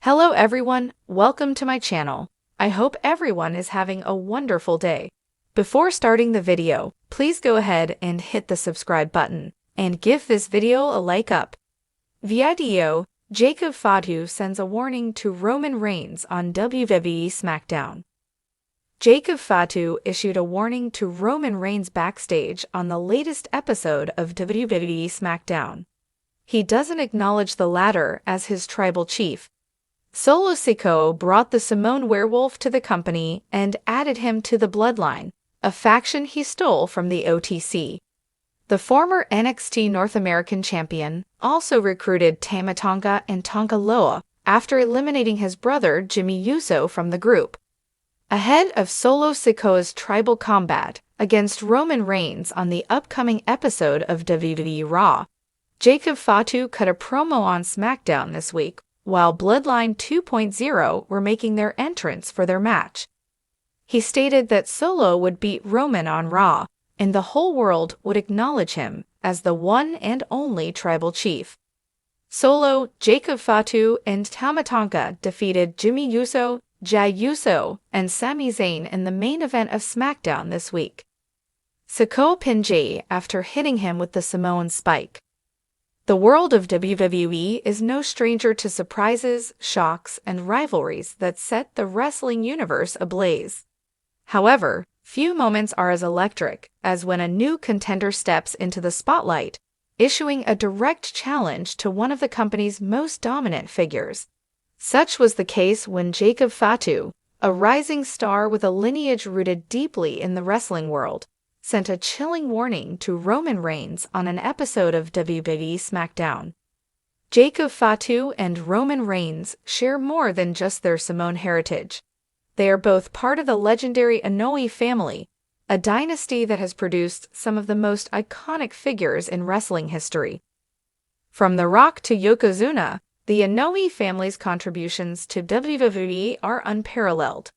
Hello everyone, welcome to my channel. I hope everyone is having a wonderful day. Before starting the video, please go ahead and hit the subscribe button and give this video a like up. Video, Jacob Fatu sends a warning to Roman Reigns on WWE SmackDown. Jacob Fatu issued a warning to Roman Reigns backstage on the latest episode of WWE SmackDown. He doesn't acknowledge the latter as his tribal chief. Solo Sikoa brought the Samoan werewolf to the company and added him to the Bloodline, a faction he stole from the OTC. The former NXT North American champion also recruited Tama Tonga and Tonga Loa after eliminating his brother Jimmy Uso from the group. Ahead of Solo Sikoa's tribal combat against Roman Reigns on the upcoming episode of WWE Raw, Jacob Fatu cut a promo on SmackDown this week while Bloodline 2.0 were making their entrance for their match. He stated that Solo would beat Roman on Raw, and the whole world would acknowledge him as the one and only tribal chief. Solo, Jacob Fatu, and Tama Tonga defeated Jimmy Uso, Jey Uso, and Sami Zayn in the main event of SmackDown this week. Sikoa pinned Jey after hitting him with the Samoan spike. The world of WWE is no stranger to surprises, shocks, and rivalries that set the wrestling universe ablaze. However, few moments are as electric as when a new contender steps into the spotlight, issuing a direct challenge to one of the company's most dominant figures. Such was the case when Jacob Fatu, a rising star with a lineage rooted deeply in the wrestling world, sent a chilling warning to Roman Reigns on an episode of WWE SmackDown. Jacob Fatu and Roman Reigns share more than just their Samoan heritage. They are both part of the legendary Inoue family, a dynasty that has produced some of the most iconic figures in wrestling history. From The Rock to Yokozuna, the Inoue family's contributions to WWE are unparalleled.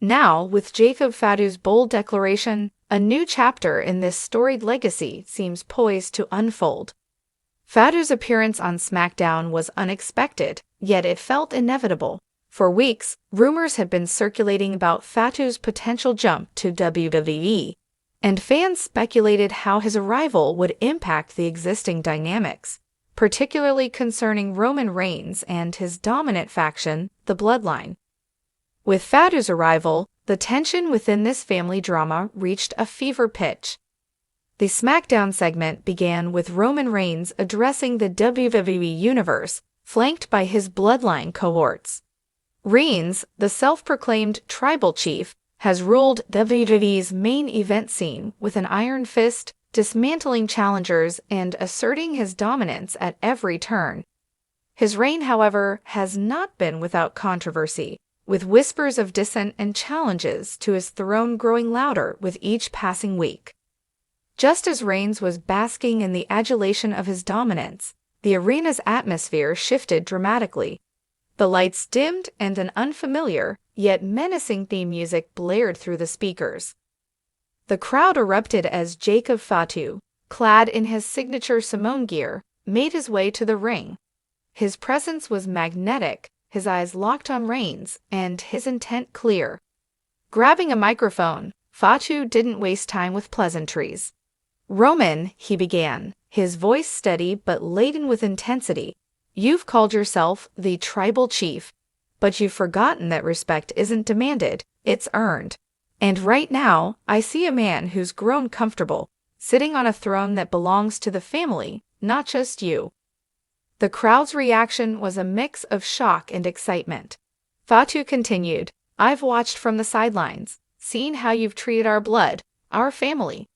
Now, with Jacob Fatu's bold declaration, a new chapter in this storied legacy seems poised to unfold. Fatu's appearance on SmackDown was unexpected, yet it felt inevitable. For weeks, rumors had been circulating about Fatu's potential jump to WWE, and fans speculated how his arrival would impact the existing dynamics, particularly concerning Roman Reigns and his dominant faction, the Bloodline. With Fatu's arrival, the tension within this family drama reached a fever pitch. The SmackDown segment began with Roman Reigns addressing the WWE Universe, flanked by his Bloodline cohorts. Reigns, the self-proclaimed tribal chief, has ruled WWE's main event scene with an iron fist, dismantling challengers and asserting his dominance at every turn. His reign, however, has not been without controversy, with whispers of dissent and challenges to his throne growing louder with each passing week. Just as Reigns was basking in the adulation of his dominance, the arena's atmosphere shifted dramatically. The lights dimmed and an unfamiliar, yet menacing theme music blared through the speakers. The crowd erupted as Jacob Fatu, clad in his signature Samoan gear, made his way to the ring. His presence was magnetic, his eyes locked on Reigns, and his intent clear. Grabbing a microphone, Fatu didn't waste time with pleasantries. "Roman," he began, his voice steady but laden with intensity, "you've called yourself the tribal chief, but you've forgotten that respect isn't demanded, it's earned. And right now, I see a man who's grown comfortable, sitting on a throne that belongs to the family, not just you." The crowd's reaction was a mix of shock and excitement. Fatu continued, "I've watched from the sidelines, seen how you've treated our blood, our family.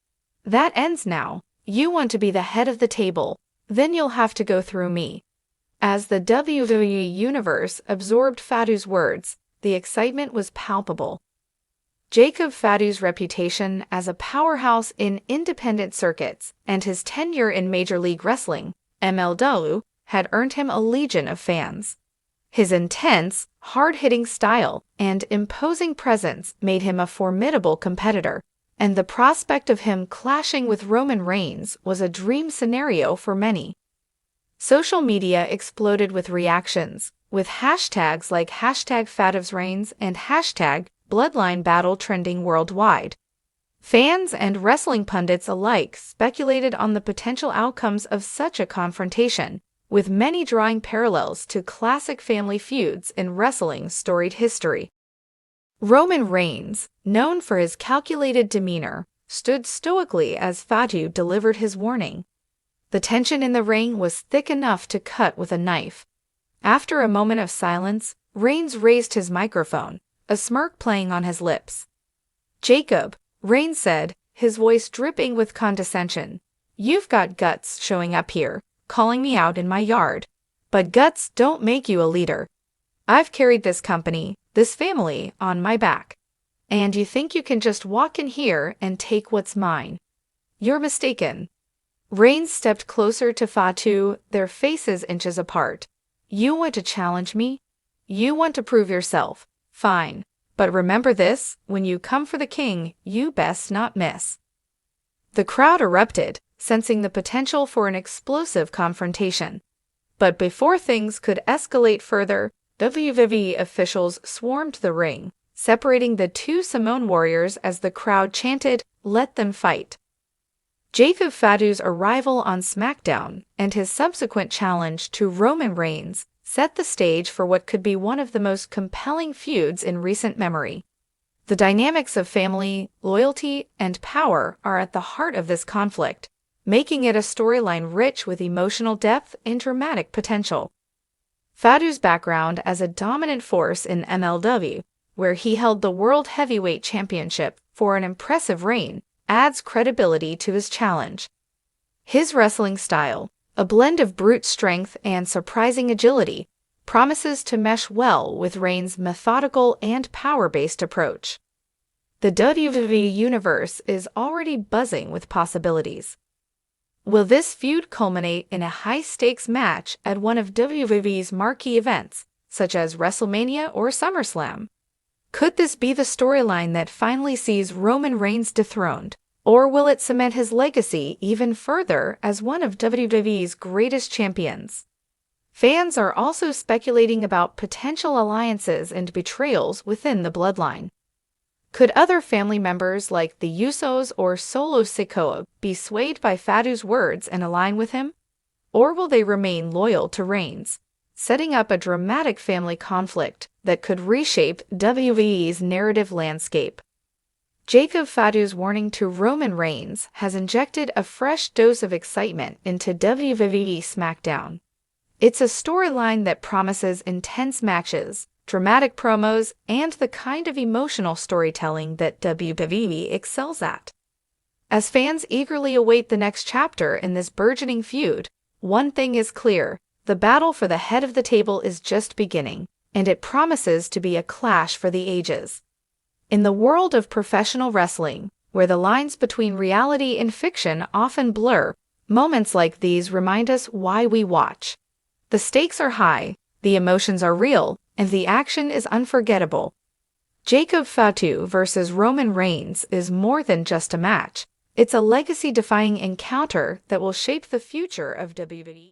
That ends now. You want to be the head of the table, then you'll have to go through me." As the WWE Universe absorbed Fatu's words, the excitement was palpable. Jacob Fatu's reputation as a powerhouse in independent circuits and his tenure in Major League Wrestling, MLW, had earned him a legion of fans. His intense, hard-hitting style and imposing presence made him a formidable competitor, and the prospect of him clashing with Roman Reigns was a dream scenario for many. Social media exploded with reactions, with hashtags like #FatuVsReigns and #BloodlineBattle trending worldwide. Fans and wrestling pundits alike speculated on the potential outcomes of such a confrontation, with many drawing parallels to classic family feuds in wrestling's storied history. Roman Reigns, known for his calculated demeanor, stood stoically as Fatu delivered his warning. The tension in the ring was thick enough to cut with a knife. After a moment of silence, Reigns raised his microphone, a smirk playing on his lips. "Jacob," Reigns said, his voice dripping with condescension, "you've got guts showing up here, calling me out in my yard. But guts don't make you a leader. I've carried this company, this family, on my back. And you think you can just walk in here and take what's mine? You're mistaken." Reigns stepped closer to Fatu, their faces inches apart. "You want to challenge me? You want to prove yourself? Fine. But remember this, when you come for the king, you best not miss." The crowd erupted, sensing the potential for an explosive confrontation. But before things could escalate further, WWE officials swarmed the ring, separating the two Samoan warriors as the crowd chanted, "Let them fight." Jacob Fatu's arrival on SmackDown and his subsequent challenge to Roman Reigns set the stage for what could be one of the most compelling feuds in recent memory. The dynamics of family, loyalty, and power are at the heart of this conflict, making it a storyline rich with emotional depth and dramatic potential. Fatu's background as a dominant force in MLW, where he held the World Heavyweight Championship for an impressive reign, adds credibility to his challenge. His wrestling style, a blend of brute strength and surprising agility, promises to mesh well with Reigns' methodical and power-based approach. The WWE Universe is already buzzing with possibilities. Will this feud culminate in a high-stakes match at one of WWE's marquee events, such as WrestleMania or SummerSlam? Could this be the storyline that finally sees Roman Reigns dethroned, or will it cement his legacy even further as one of WWE's greatest champions? Fans are also speculating about potential alliances and betrayals within the bloodline. Could other family members like the Usos or Solo Sikoa be swayed by Fatu's words and align with him? Or will they remain loyal to Reigns, setting up a dramatic family conflict that could reshape WWE's narrative landscape? Jacob Fatu's warning to Roman Reigns has injected a fresh dose of excitement into WWE SmackDown. It's a storyline that promises intense matches, dramatic promos, and the kind of emotional storytelling that WWE excels at. As fans eagerly await the next chapter in this burgeoning feud, one thing is clear: the battle for the head of the table is just beginning, and it promises to be a clash for the ages. In the world of professional wrestling, where the lines between reality and fiction often blur, moments like these remind us why we watch. The stakes are high, the emotions are real, and the action is unforgettable. Jacob Fatu versus Roman Reigns is more than just a match. It's a legacy-defying encounter that will shape the future of WWE.